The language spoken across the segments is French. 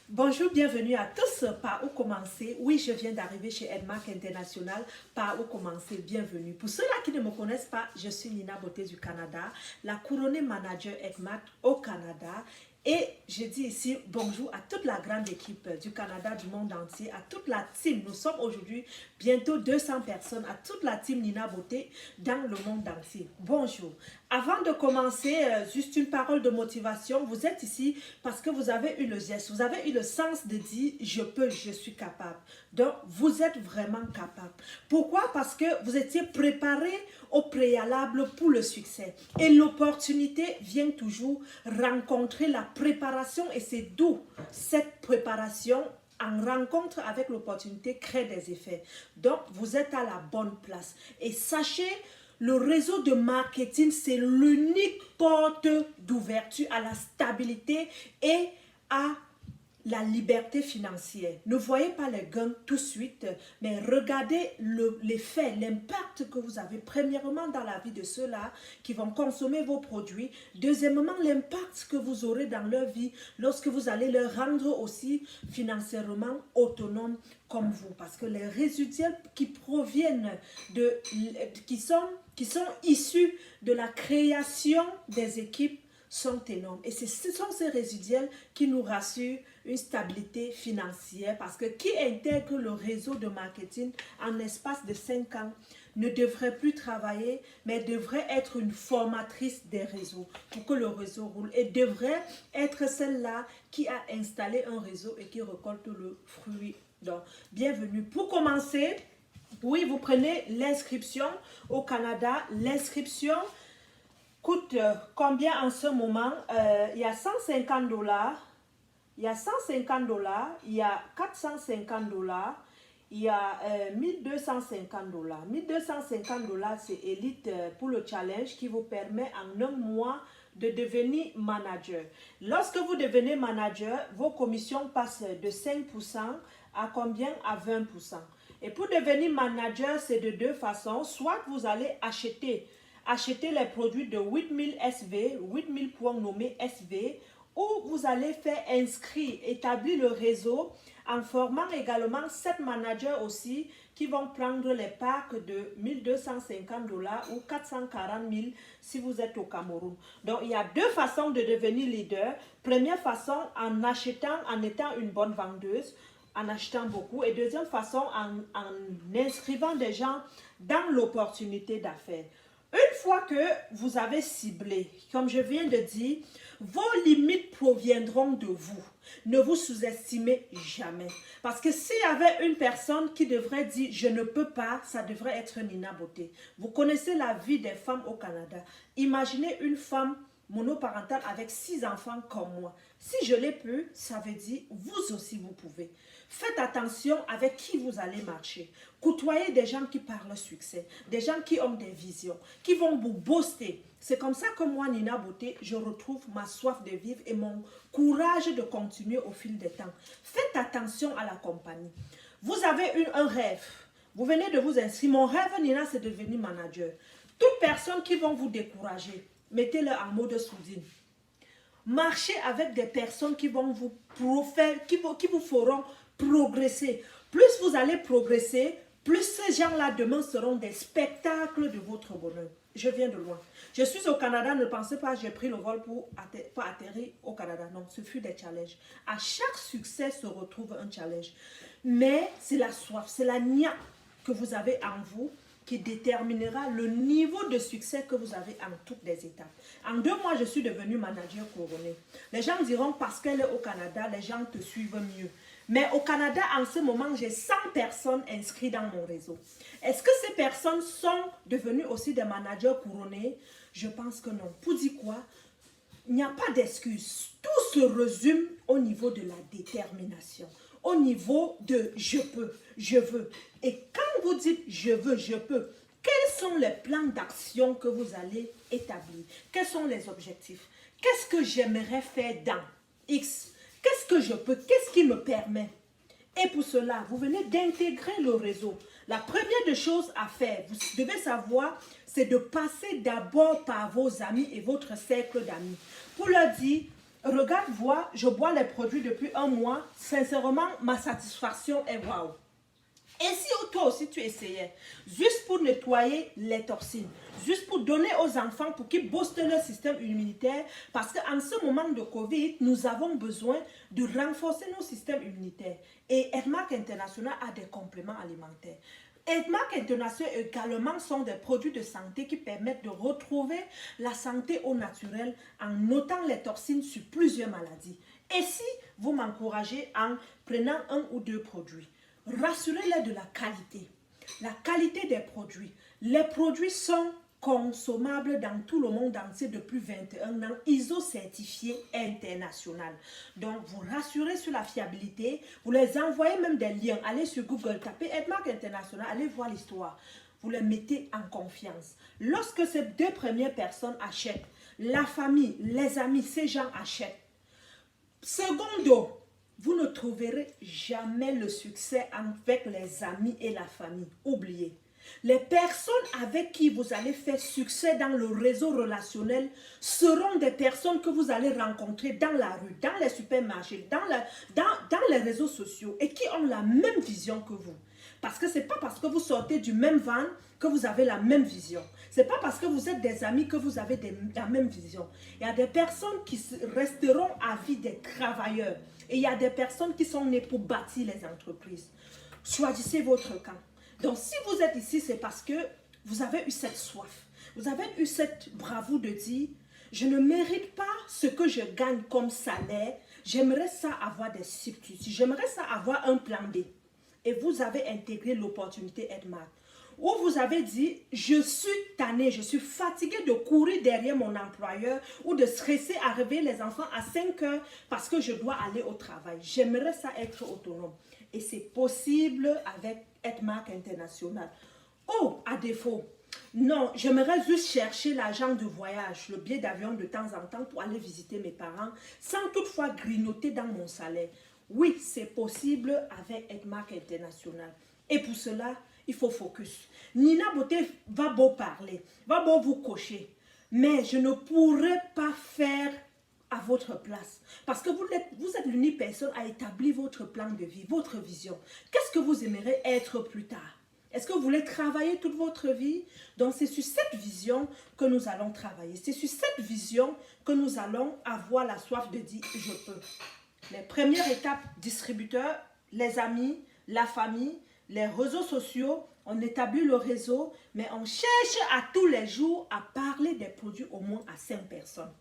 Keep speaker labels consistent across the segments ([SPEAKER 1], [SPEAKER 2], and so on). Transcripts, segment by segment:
[SPEAKER 1] Bonjour, bienvenue à tous. Par où commencer? Oui, je viens d'arriver chez Edmark International. Par où commencer? Bienvenue. Pour ceux-là qui ne me connaissent pas, je suis Nina Beauté du Canada, la couronnée manager Edmark au Canada. Et je dis ici bonjour à toute la grande équipe du Canada, du monde entier, à toute la team. Nous sommes aujourd'hui bientôt 200 personnes, à toute la team Nina Beauté dans le monde entier. Bonjour. Avant de commencer, juste une parole de motivation. Vous êtes ici parce que vous avez eu le geste, vous avez eu le sens de dire je peux, je suis capable. Donc, vous êtes vraiment capable. Pourquoi? Parce que vous étiez préparé au préalable pour le succès. Et l'opportunité vient toujours rencontrer la préparation et c'est d'où cette préparation en rencontre avec l'opportunité crée des effets. Donc, vous êtes à la bonne place. Et sachez, le réseau de marketing, c'est l'unique porte d'ouverture à la stabilité et à la liberté financière. Ne voyez pas les gains tout de suite, mais regardez l'effet, l'impact que vous avez, premièrement dans la vie de ceux-là qui vont consommer vos produits, deuxièmement l'impact que vous aurez dans leur vie lorsque vous allez leur rendre aussi financièrement autonomes comme vous, parce que les résultats qui proviennent qui sont issus de la création des équipes sont énormes. Et ce sont ces résiduels qui nous rassurent une stabilité financière parce que qui intègre le réseau de marketing en espace de 5 ans ne devrait plus travailler, mais devrait être une formatrice des réseaux pour que le réseau roule et devrait être celle-là qui a installé un réseau et qui récolte le fruit. Donc, bienvenue. Pour commencer, oui, vous prenez l'inscription au Canada. L'inscription coûte combien en ce moment? Il y a 150 $, il y a 150 $, il y a 450 $, il y a 1250 $. 1250 $, c'est Elite pour le challenge qui vous permet en un mois de devenir manager. Lorsque vous devenez manager, vos commissions passent de 5% à combien? À 20%. Et pour devenir manager, c'est de deux façons. Soit vous allez acheter les produits de 8000 SV, 8000 points nommés SV, ou vous allez faire inscrire, établir le réseau en formant également 7 managers aussi qui vont prendre les packs de 1250 $ ou 440 000 si vous êtes au Cameroun. Donc, il y a deux façons de devenir leader. Première façon, en achetant, en étant une bonne vendeuse, en achetant beaucoup. Et deuxième façon, en inscrivant des gens dans l'opportunité d'affaires. Une fois que vous avez ciblé, comme je viens de dire, vos limites proviendront de vous. Ne vous sous-estimez jamais. Parce que s'il y avait une personne qui devrait dire « je ne peux pas », ça devrait être Nina Beauté. Vous connaissez la vie des femmes au Canada. Imaginez une femme monoparentale avec 6 enfants comme moi. Si je l'ai pu, ça veut dire vous aussi vous pouvez. Faites attention avec qui vous allez marcher. Côtoyez des gens qui parlent succès, des gens qui ont des visions, qui vont vous booster. C'est comme ça que moi, Nina Beauté, je retrouve ma soif de vivre et mon courage de continuer au fil des temps. Faites attention à la compagnie. Vous avez un rêve. Vous venez de vous inscrire. Mon rêve, Nina, c'est de devenir manager. Toutes personnes qui vont vous décourager, mettez-le en mode sourdine. Marchez avec des personnes qui vont vous qui vous feront progresser. Plus vous allez progresser, plus ces gens-là demain seront des spectacles de votre bonheur. Je viens de loin. Je suis au Canada, ne pensez pas j'ai pris le vol pour atterrir au Canada. Non, ce fut des challenges. À chaque succès se retrouve un challenge. Mais c'est la soif, c'est la niaque que vous avez en vous qui déterminera le niveau de succès que vous avez en toutes les étapes. En 2 mois, je suis devenue manager couronné. Les gens diront parce qu'elle est au Canada, les gens te suivent mieux. Mais au Canada, en ce moment, j'ai 100 personnes inscrites dans mon réseau. Est-ce que ces personnes sont devenues aussi des managers couronnés? Je pense que non. Pour dire quoi? Il n'y a pas d'excuse. Tout se résume au niveau de la détermination. Au niveau de je peux, je veux. Et quand vous dites je veux, je peux, quels sont les plans d'action que vous allez établir? Quels sont les objectifs? Qu'est-ce que j'aimerais faire dans X? Qu'est-ce que je peux? Qu'est-ce qui me permet? Et pour cela, vous venez d'intégrer le réseau. La première des choses à faire, vous devez savoir, c'est de passer d'abord par vos amis et votre cercle d'amis. Pour leur dire, regarde, vois, je bois les produits depuis un mois. Sincèrement, ma satisfaction est waouh. Et si toi aussi tu essayais, juste pour nettoyer les toxines, juste pour donner aux enfants pour qu'ils boostent leur système immunitaire, parce qu'en ce moment de Covid, nous avons besoin de renforcer nos systèmes immunitaires. Et EDMAC International a des compléments alimentaires. EDMAC International également sont des produits de santé qui permettent de retrouver la santé au naturel en notant les toxines sur plusieurs maladies. Et si vous m'encouragez en prenant un ou deux produits, rassurez-les de la qualité des produits. Les produits sont consommables dans tout le monde entier depuis 21 ans, ISO certifié international. Donc, vous rassurez sur la fiabilité, vous les envoyez même des liens. Allez sur Google, tapez EDMAC International, allez voir l'histoire. Vous les mettez en confiance. Lorsque ces deux premières personnes achètent, la famille, les amis, ces gens achètent. Secondo, vous ne trouverez jamais le succès avec les amis et la famille. Oubliez. Les personnes avec qui vous allez faire succès dans le réseau relationnel seront des personnes que vous allez rencontrer dans la rue, dans les supermarchés, dans les réseaux sociaux et qui ont la même vision que vous. Parce que ce n'est pas parce que vous sortez du même van que vous avez la même vision. Ce n'est pas parce que vous êtes des amis que vous avez la même vision. Il y a des personnes qui resteront à vie des travailleurs. Et il y a des personnes qui sont nées pour bâtir les entreprises. Choisissez votre camp. Donc, si vous êtes ici, c'est parce que vous avez eu cette soif. Vous avez eu cette bravoure de dire, je ne mérite pas ce que je gagne comme salaire. J'aimerais ça avoir des substituts. J'aimerais ça avoir un plan B. Et vous avez intégré l'opportunité EDMAC. Où vous avez dit, je suis tanné, je suis fatigué de courir derrière mon employeur ou de stresser à réveiller les enfants à 5 heures parce que je dois aller au travail. J'aimerais ça être autonome. Et c'est possible avec EDMAC International. Oh, à défaut, non, j'aimerais juste chercher l'argent de voyage, le billet d'avion de temps en temps pour aller visiter mes parents sans toutefois grignoter dans mon salaire. Oui, c'est possible avec EDMAC International. Et pour cela, il faut focus. Nina Beauté va beau parler, va beau vous cocher, mais je ne pourrai pas faire à votre place. Parce que vous êtes l'unique personne à établir votre plan de vie, votre vision. Qu'est-ce que vous aimeriez être plus tard? Est-ce que vous voulez travailler toute votre vie? Donc c'est sur cette vision que nous allons travailler. C'est sur cette vision que nous allons avoir la soif de dire je peux. Les premières étapes, distributeurs, les amis, la famille, les réseaux sociaux, on établit le réseau, mais on cherche à tous les jours à parler des produits au moins à 5 personnes.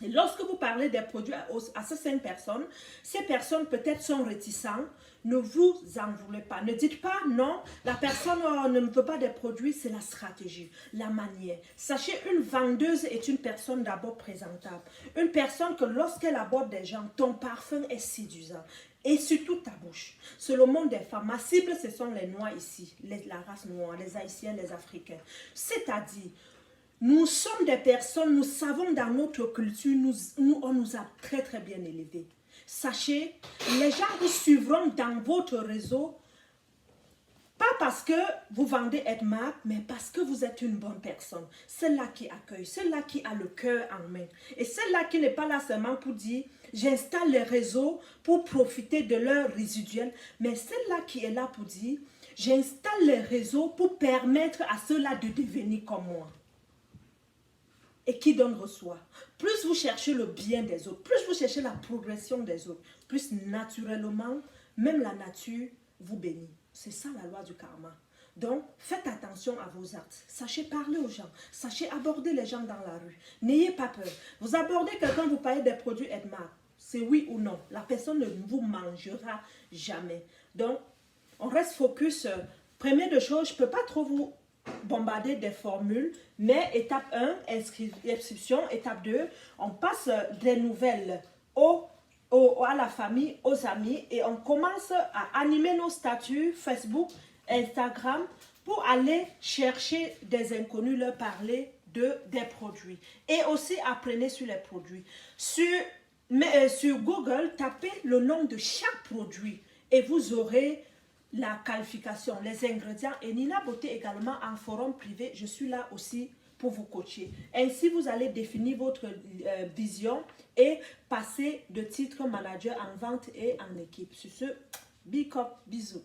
[SPEAKER 1] Et lorsque vous parlez des produits à ces 5 personnes, ces personnes peut-être sont réticentes, ne vous en voulez pas. Ne dites pas non, la personne ne veut pas des produits, c'est la stratégie, la manière. Sachez, une vendeuse est une personne d'abord présentable. Une personne que lorsqu'elle aborde des gens, ton parfum est séduisant. Et surtout ta bouche. C'est le monde des femmes. Ma cible, ce sont les Noirs ici, la race noire, les Haïtiens, les Africains. C'est-à-dire, nous sommes des personnes, nous savons dans notre culture, on nous a très très bien élevés. Sachez, les gens vous suivront dans votre réseau, pas parce que vous vendez EDMAC, mais parce que vous êtes une bonne personne. Celle-là qui accueille, celle-là qui a le cœur en main. Et celle-là qui n'est pas là seulement pour dire, j'installe les réseaux pour profiter de leurs résiduels, mais celle-là qui est là pour dire, j'installe les réseaux pour permettre à ceux-là de devenir comme moi. Et qui donne reçoit. Plus vous cherchez le bien des autres, plus vous cherchez la progression des autres, plus naturellement, même la nature vous bénit. C'est ça la loi du karma. Donc, faites attention à vos actes. Sachez parler aux gens. Sachez aborder les gens dans la rue. N'ayez pas peur. Vous abordez quelqu'un, vous parlez des produits EDMAC. C'est oui ou non. La personne ne vous mangera jamais. Donc, on reste focus. Première de choses, je ne peux pas trop vous bombarder des formules, mais étape 1, inscription, étape 2, on passe des nouvelles à la famille, aux amis, et on commence à animer nos statuts Facebook, Instagram, pour aller chercher des inconnus, leur parler des produits. Et aussi apprenez sur les produits. Sur Google, tapez le nom de chaque produit et vous aurez la qualification, les ingrédients. Et Nina Beauté également en forum privé, je suis là aussi pour vous coacher. Ainsi, vous allez définir votre vision et passer de titre manager en vente et en équipe. Sur ce, big up, bisous.